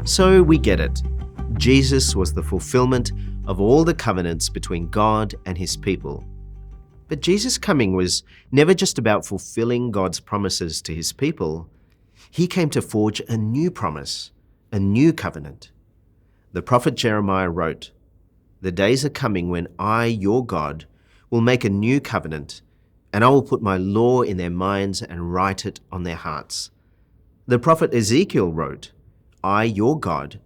So we get it. Jesus was the fulfillment of all the covenants between God and his people. But Jesus' coming was never just about fulfilling God's promises to his people. He came to forge a new promise, a new covenant. The prophet Jeremiah wrote, "The days are coming when I, your God, will make a new covenant, and I will put my law in their minds and write it on their hearts." The prophet Ezekiel wrote, "I, your God,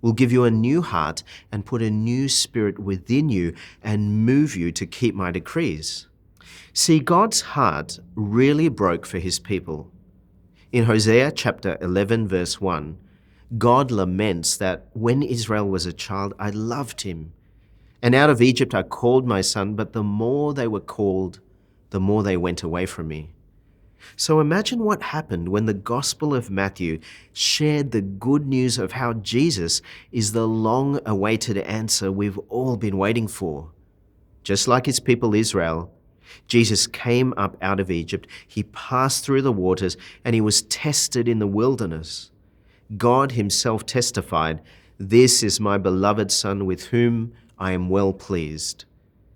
will give you a new heart and put a new spirit within you and move you to keep my decrees." See, God's heart really broke for his people. In Hosea chapter 11, verse 1, God laments that when Israel was a child, I loved him. And out of Egypt I called my son, but the more they were called, the more they went away from me. So imagine what happened when the Gospel of Matthew shared the good news of how Jesus is the long-awaited answer we've all been waiting for. Just like his people Israel, Jesus came up out of Egypt, he passed through the waters, and he was tested in the wilderness. God himself testified, "This is my beloved Son with whom I am well pleased."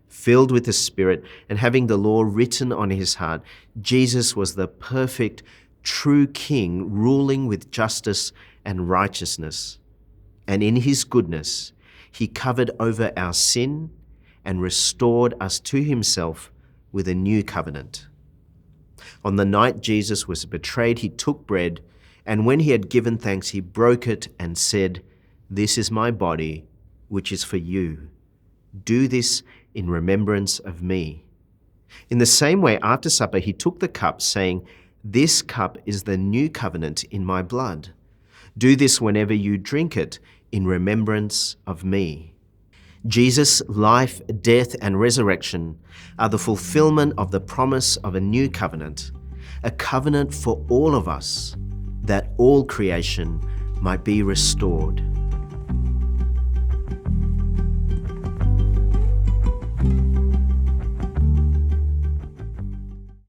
Filled with the Spirit and having the law written on his heart, Jesus was the perfect, true King ruling with justice and righteousness. And in his goodness, he covered over our sin and restored us to himself with a new covenant. On the night Jesus was betrayed, he took bread, and when he had given thanks, he broke it and said, "This is my body, which is for you. Do this in remembrance of me." In the same way, after supper, he took the cup, saying, "This cup is the new covenant in my blood. Do this whenever you drink it in remembrance of me." Jesus' life, death, and resurrection are the fulfillment of the promise of a new covenant, a covenant for all of us, that all creation might be restored.